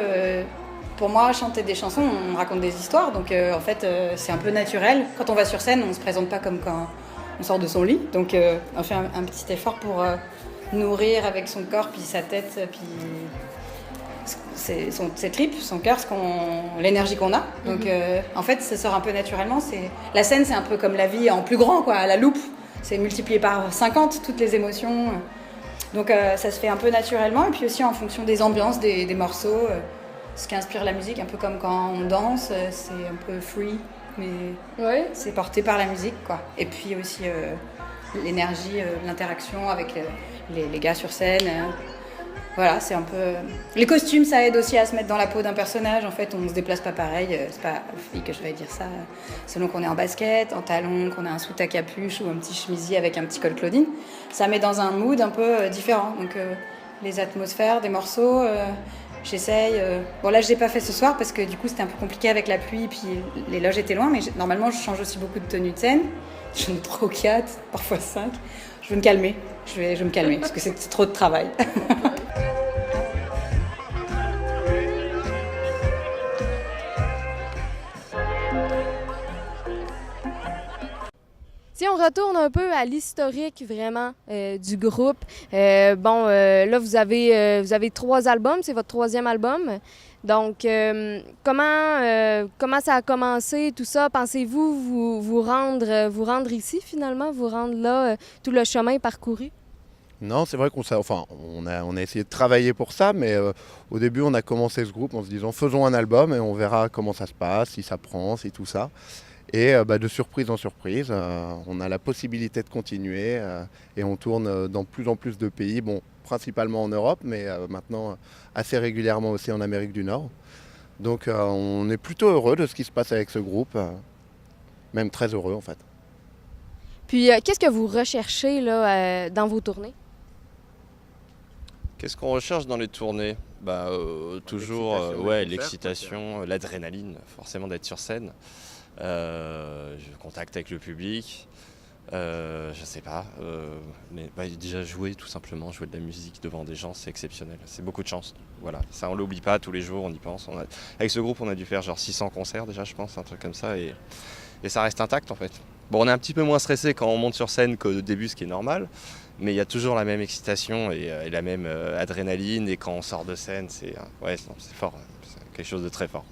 pour moi, chanter des chansons, on raconte des histoires. Donc en fait, c'est un peu naturel. Quand on va sur scène, on ne se présente pas comme quand on sort de son lit. Donc on fait un petit effort pour nourrir avec son corps, puis sa tête, puis ses tripes, son cœur, l'énergie qu'on a. Donc en fait, ça sort un peu naturellement. La scène, c'est un peu comme la vie en plus grand, quoi, à la loupe. C'est multiplié par 50, toutes les émotions. Donc ça se fait un peu naturellement. Et puis aussi en fonction des ambiances, des morceaux, ce qui inspire la musique, un peu comme quand on danse, c'est un peu free, mais c'est porté par la musique, quoi. Et puis aussi l'énergie, l'interaction avec les gars sur scène. Voilà, c'est un peu... Les costumes, ça aide aussi à se mettre dans la peau d'un personnage. En fait, on ne se déplace pas pareil. C'est pas aux filles que je vais dire ça. Selon qu'on est en basket, en talons, qu'on a un soute à capuche ou un petit chemisier avec un petit col Claudine, ça met dans un mood un peu différent. Donc, les atmosphères des morceaux, j'essaye... Bon, là, je l'ai pas fait ce soir parce que du coup, c'était un peu compliqué avec la pluie. Puis les loges étaient loin. Mais normalement, je change aussi beaucoup de tenues de scène. J'en ai 3 ou 4, parfois 5. Je vais me calmer. Je vais me calmer parce que c'est trop de travail. Si on retourne un peu à l'historique vraiment du groupe, là vous avez 3 albums, c'est votre 3e album. Donc comment ça a commencé tout ça? Pensez-vous vous rendre ici finalement, vous rendre là, tout le chemin parcouru? Non, c'est vrai on a essayé de travailler pour ça, mais au début on a commencé ce groupe en se disant faisons un album et on verra comment ça se passe, si ça prend, si tout ça. Et de surprise en surprise, on a la possibilité de continuer et on tourne dans plus en plus de pays, bon, principalement en Europe, mais maintenant assez régulièrement aussi en Amérique du Nord. Donc on est plutôt heureux de ce qui se passe avec ce groupe, même très heureux en fait. Puis, qu'est-ce que vous recherchez là, dans vos tournées? Qu'est-ce qu'on recherche dans les tournées? Toujours l'excitation, l'adrénaline, forcément d'être sur scène. Contact avec le public, je sais pas, mais déjà jouer tout simplement, jouer de la musique devant des gens, c'est exceptionnel, c'est beaucoup de chance. Voilà, ça on l'oublie pas, tous les jours on y pense. Avec ce groupe on a dû faire genre 600 concerts déjà je pense, un truc comme ça, et ça reste intact en fait. Bon, on est un petit peu moins stressé quand on monte sur scène qu'au début, ce qui est normal, mais il y a toujours la même excitation et la même adrénaline, et quand on sort de scène, c'est fort, c'est quelque chose de très fort.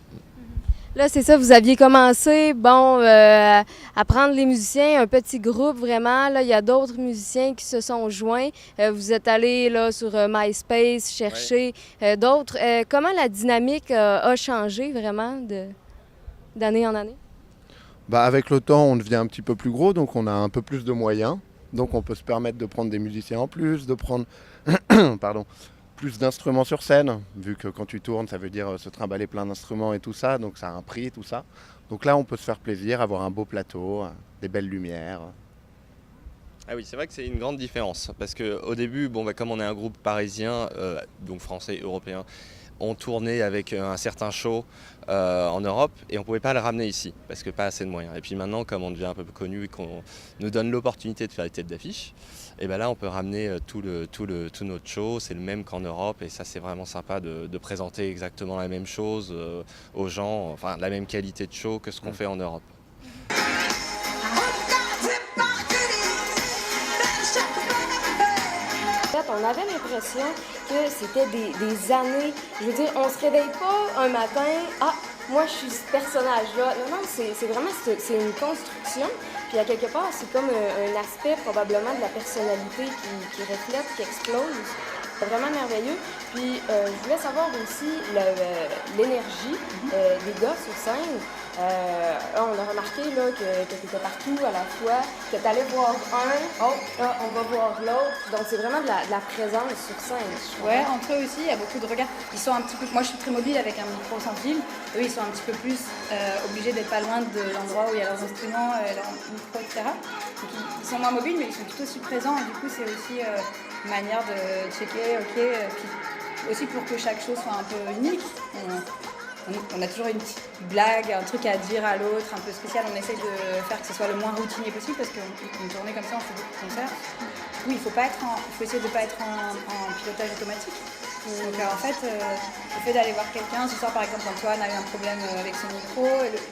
Là, c'est ça, vous aviez commencé, à prendre les musiciens, un petit groupe vraiment. Là, il y a d'autres musiciens qui se sont joints. Vous êtes allé là, sur MySpace chercher d'autres. Comment la dynamique a changé vraiment d'année en année? Avec le temps, on devient un petit peu plus gros, donc on a un peu plus de moyens. Donc on peut se permettre de prendre des musiciens en plus, de prendre plus d'instruments sur scène, vu que quand tu tournes, ça veut dire se trimballer plein d'instruments et tout ça, donc ça a un prix, tout ça. Donc là, on peut se faire plaisir, avoir un beau plateau, des belles lumières. Ah oui, c'est vrai que c'est une grande différence, parce qu'au début, comme on est un groupe parisien, donc français, européen, on tournait avec un certain show en Europe et on ne pouvait pas le ramener ici parce que pas assez de moyens. Et puis maintenant, comme on devient un peu connu et qu'on nous donne l'opportunité de faire les têtes d'affiche, et là on peut ramener tout notre show, c'est le même qu'en Europe, et ça c'est vraiment sympa de présenter exactement la même chose aux gens, enfin la même qualité de show que ce qu'on fait en Europe. On avait l'impression que c'était des années. Je veux dire, on se réveille pas un matin, moi je suis ce personnage-là. Non, c'est vraiment une construction. Puis à quelque part, c'est comme un aspect probablement de la personnalité qui reflète, qui explose. C'est vraiment merveilleux. Puis je voulais savoir aussi l'énergie des gars sur scène. On a remarqué là, que tu étais partout à la fois, que tu allais voir on va voir l'autre. Donc c'est vraiment de la présence sur scène. Ouais, entre eux aussi, il y a beaucoup de regards. Ils sont un petit peu. Moi je suis très mobile avec un micro sans fil. Eux ils sont un petit peu plus obligés d'être pas loin de l'endroit où il y a leurs instruments, leurs micros, etc. Donc ils sont moins mobiles, mais ils sont tout aussi présents, et du coup c'est aussi une manière de checker, puis aussi pour que chaque chose soit un peu unique. On a toujours une petite blague, un truc à dire à l'autre, un peu spécial. On essaye de faire que ce soit le moins routinier possible, parce qu'une tournée comme ça, on fait beaucoup de concerts. Oui, il faut essayer de ne pas être en pilotage automatique. Donc en fait, le fait d'aller voir quelqu'un, ce soir par exemple Antoine a eu un problème avec son micro.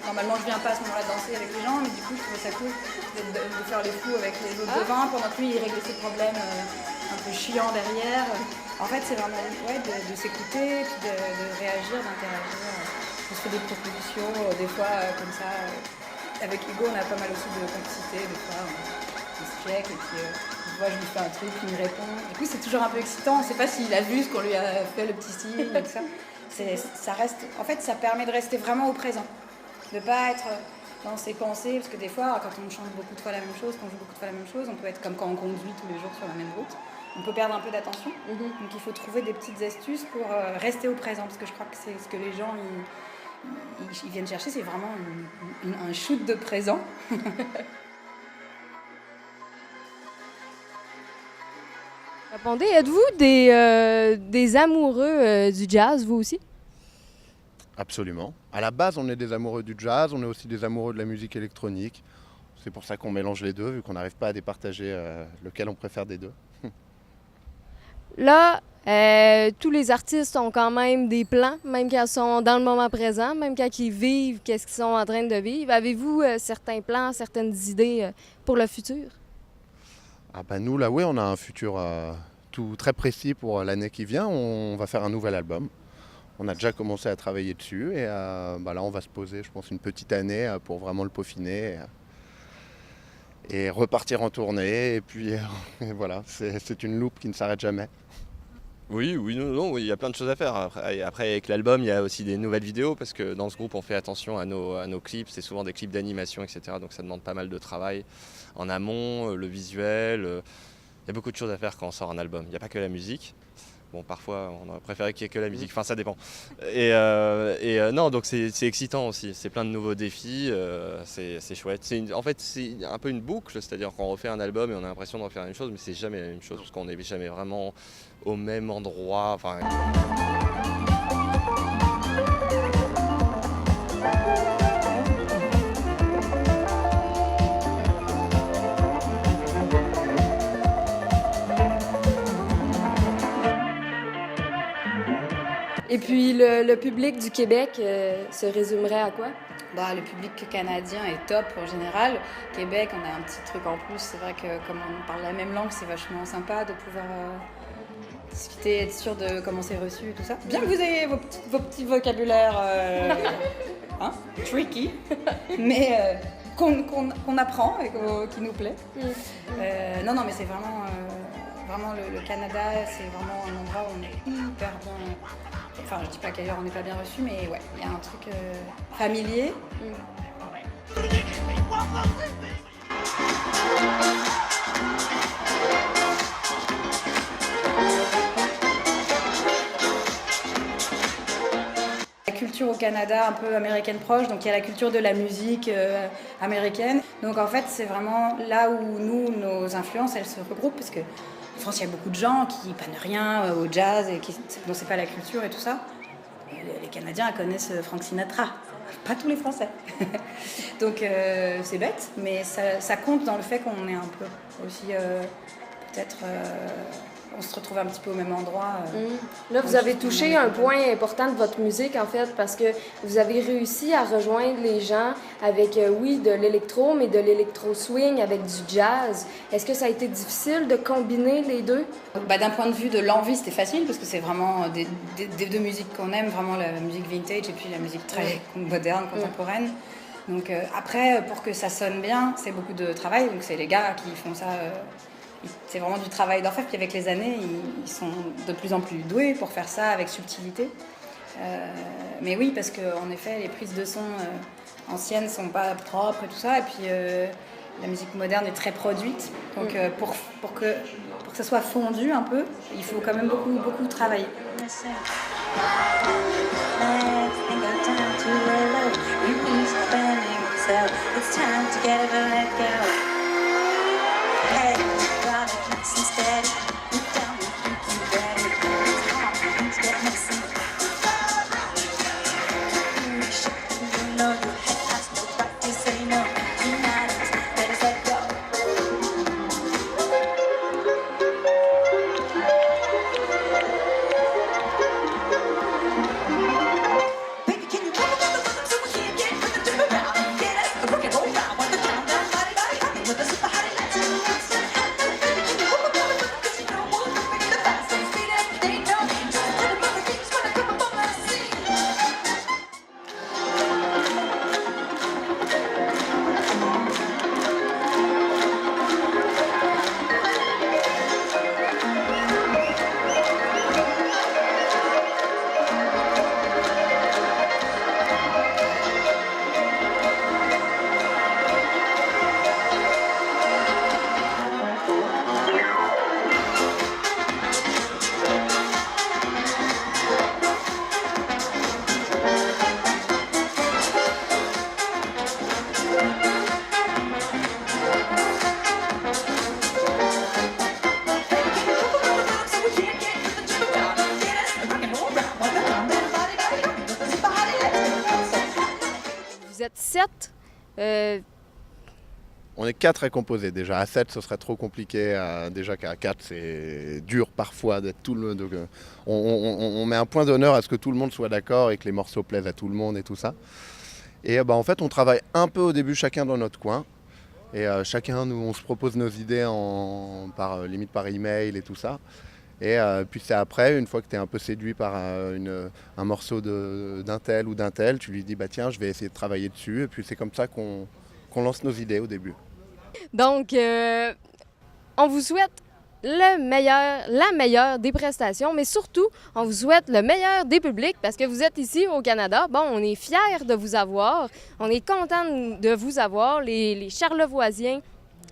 Normalement je viens pas à ce moment-là danser avec les gens, mais du coup je trouvais ça cool de faire les fous avec les autres devant, pendant que lui il réglait ses problèmes un peu chiants derrière. En fait c'est vraiment de s'écouter, puis de réagir, d'interagir. On se fait des propositions, des fois comme ça. Avec Hugo on a pas mal aussi de complicité, des fois on se check, et puis moi je lui fais un truc, il me répond. Du coup c'est toujours un peu excitant, on ne sait pas s'il a vu ce qu'on lui a fait, le petit signe et tout ça. Ça reste, en fait ça permet de rester vraiment au présent, de ne pas être dans ses pensées, parce que des fois quand on chante beaucoup de fois la même chose, qu'on joue beaucoup de fois la même chose, on peut être comme quand on conduit tous les jours sur la même route, on peut perdre un peu d'attention. Donc il faut trouver des petites astuces pour rester au présent, parce que je crois que c'est ce que les gens ils viennent chercher, c'est vraiment un shoot de présent. Répondez, êtes-vous des amoureux du jazz, vous aussi? Absolument. À la base, on est des amoureux du jazz, on est aussi des amoureux de la musique électronique. C'est pour ça qu'on mélange les deux, vu qu'on n'arrive pas à départager lequel on préfère des deux. Là, tous les artistes ont quand même des plans, même quand ils sont dans le moment présent, même quand ils vivent, qu'est-ce qu'ils sont en train de vivre. Avez-vous certains plans, certaines idées pour le futur? Nous, là, oui, on a un futur tout très précis pour l'année qui vient. On va faire un nouvel album. On a déjà commencé à travailler dessus, et là, on va se poser, je pense, une petite année pour vraiment le peaufiner et repartir en tournée. Et puis et voilà, c'est une loupe qui ne s'arrête jamais. Oui, oui, il y a plein de choses à faire. Après, avec l'album, il y a aussi des nouvelles vidéos parce que dans ce groupe, on fait attention à nos clips. C'est souvent des clips d'animation, etc. Donc ça demande pas mal de travail en amont, le visuel. Il y a beaucoup de choses à faire quand on sort un album. Il n'y a pas que la musique. Bon, parfois, on aurait préféré qu'il n'y ait que la musique. Enfin, ça dépend. Non, donc c'est excitant aussi. C'est plein de nouveaux défis. C'est chouette. En fait, c'est un peu une boucle. C'est-à-dire qu'on refait un album et on a l'impression de refaire la même chose, mais c'est jamais la même chose parce qu'on n'est jamais vraiment au même endroit. Enfin, Et puis, le public du Québec se résumerait à quoi? Bah, le public canadien est top en général. Québec, on a un petit truc en plus. C'est vrai que comme on parle la même langue, c'est vachement sympa de pouvoir discuter, être sûr de comment c'est reçu et tout ça. Bien que vous ayez vos petits vocabulaires tricky, mais qu'on apprend et qui nous plaît. Non, mais c'est vraiment le Canada, c'est vraiment un endroit où on est hyper bien. Enfin, je dis pas qu'ailleurs on n'est pas bien reçu, mais ouais, il y a un truc familier. La culture au Canada, un peu américaine proche, donc il y a la culture de la musique américaine. Donc en fait, c'est vraiment là où nos influences, elles se regroupent, parce que en France, il y a beaucoup de gens qui prennent rien au jazz et dont c'est pas la culture et tout ça. Les Canadiens connaissent Frank Sinatra, pas tous les Français. Donc c'est bête, mais ça compte dans le fait qu'on est un peu aussi peut-être on se retrouve un petit peu au même endroit. Là, vous avez touché un point important de votre musique, en fait, parce que vous avez réussi à rejoindre les gens avec, oui, de l'électro, mais de l'électro-swing avec du jazz. Est-ce que ça a été difficile de combiner les deux? D'un point de vue de l'envie, c'était facile, parce que c'est vraiment des deux musiques qu'on aime, vraiment la musique vintage et puis la musique très moderne, contemporaine. Donc après, pour que ça sonne bien, c'est beaucoup de travail, donc c'est les gars qui font ça. C'est vraiment du travail d'orfèvre, puis avec les années, ils sont de plus en plus doués pour faire ça avec subtilité. Mais oui, parce qu'en effet, les prises de son anciennes sont pas propres et tout ça, et puis la musique moderne est très produite. Donc pour que ça soit fondu un peu, il faut quand même beaucoup travailler. Vous êtes 7. On est 4 à composer déjà. À 7, ce serait trop compliqué. Déjà qu'à 4, c'est dur parfois d'être tout le monde. Donc, on met un point d'honneur à ce que tout le monde soit d'accord et que les morceaux plaisent à tout le monde et tout ça. Et en fait, on travaille un peu au début chacun dans notre coin. Et chacun, nous, on se propose nos idées limite par email et tout ça. Et puis c'est après, une fois que tu es un peu séduit par un morceau d'un tel ou d'un tel, tu lui dis bah tiens, je vais essayer de travailler dessus. Et puis c'est comme ça qu'on lance nos idées au début. Donc, on vous souhaite la meilleure des prestations, mais surtout, on vous souhaite le meilleur des publics parce que vous êtes ici au Canada. Bon, on est fiers de vous avoir. On est content de vous avoir. Les Charlevoisiens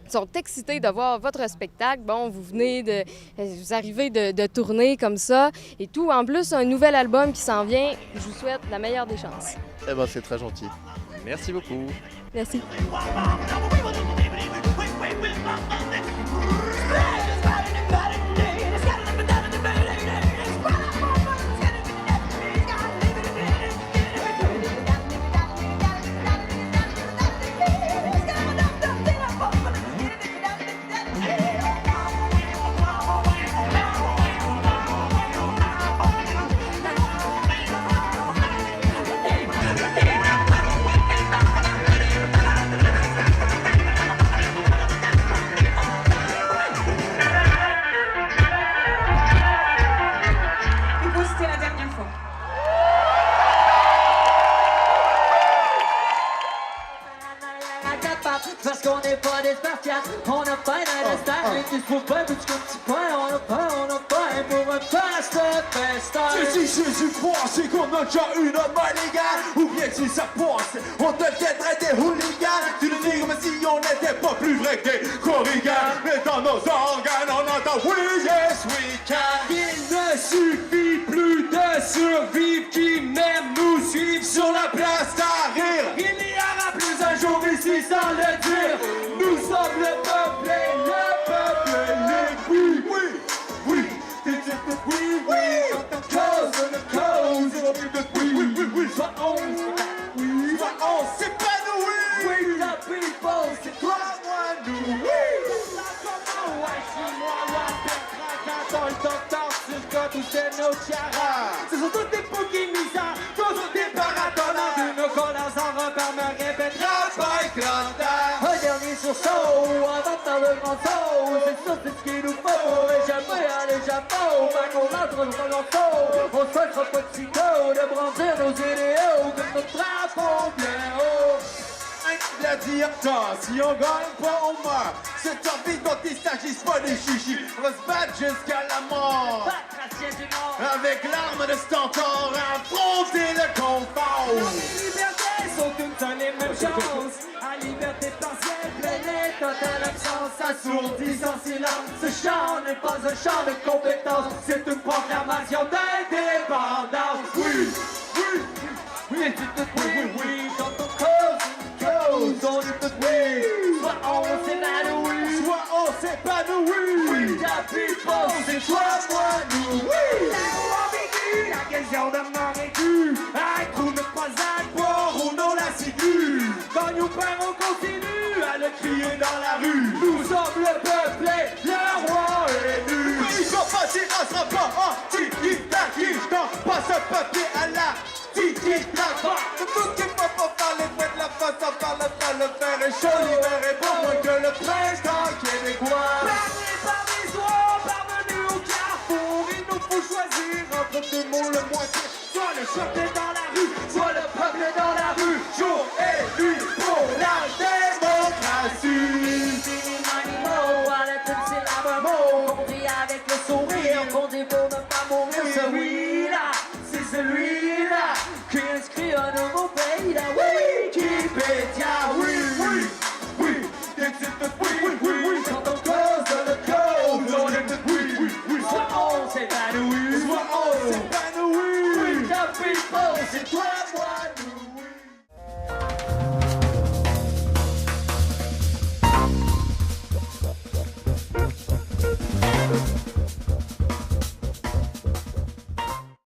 sont excités de voir votre spectacle. Bon, vous arrivez de tourner comme ça et tout. En plus, un nouvel album qui s'en vient. Je vous souhaite la meilleure des chances. Eh ben, c'est très gentil. Merci beaucoup. Merci. Parce qu'on n'est pas des Spartiates, on a pas un star, mais il faut pas plus qu'un petit point, on a pas pour un passe de festin. Si Jésus croit, c'est qu'on a déjà une main légale. Ou bien si ça passe, on deviendrait des hooligans. Tu le dis comme si on n'était pas plus vrai que des corrigans. Mais dans nos organes, on entend oui, yes, we can. Il ne suffit plus de survivre, qui même nous suivent sur la place à rire. Il n'y aura plus un jour ici sans le dire. Nous sommes le peuple et oui, oui, oui. Oui, oui, soit on s'épanouit. Oui, la people, c'est toi, moi, nous. Oui. Dans le docteur, sur le code où c'est nos tiaras. Ce sont toutes des pokémisards, tous des paratonards. D'une colère sans repère me répétera Spike Lantern. Un dernier sursaut, avant de faire le grand saut. C'est ça, c'est ce qu'il nous faut. Échapper à l'échafaud, pas qu'on entre dans l'enfant. On se fera pas de sitôt, de brandir nos idéaux, comme notre drapeau bien haut. La dire si on gagne pas on meurt. C'est tant pis dont il s'agisse pas des chichis. On va se battre jusqu'à la mort. Avec l'arme de cet encore affronter le confort. Les libertés sont toutes dans les mêmes chances. À liberté partielle, pleine et totale absence. Assourdissant silence. Ce chant n'est pas un chant de compétence. C'est une proclamation d'indépendance. Oui, oui, oui, oui, dans ton on est tout oui. Soit on s'épanouit, soit on s'épanouit. Oui, la people, c'est toi, moi, nous. Oui, là où on vécu, la question de mort est due. Être ou ne pas être, boire ou non la sécu. Quand nous perd, on continue à le crier dans la rue. Nous sommes le peuple et le roi élu. Il faut pas s'y sera pas en tiki-taki. J't'en passe un papier à la tiki-taka. Tout qui peut pas parler, mettre la face à part le fer est chaud, l'hiver est bon, moins que le printemps québécois. Parvenus au carrefour, il nous faut choisir entre deux mots le moins pire. Soit le chanter dans la rue, soit le peuple dans la rue. Jour et nuit pour la démocratie. À la tête c'est la mot, on dit avec le sourire, qu'on dit pour ne pas mourir. Celui-là, c'est celui-là qui inscrit un nouveau pays là. Wikipédia, oui, oui, oui, oui, oui, oui, quand on cause de le code, on est oui, oui, oui, soit on s'épanouit, soit on s'épanouit. Oui, la people, c'est toi.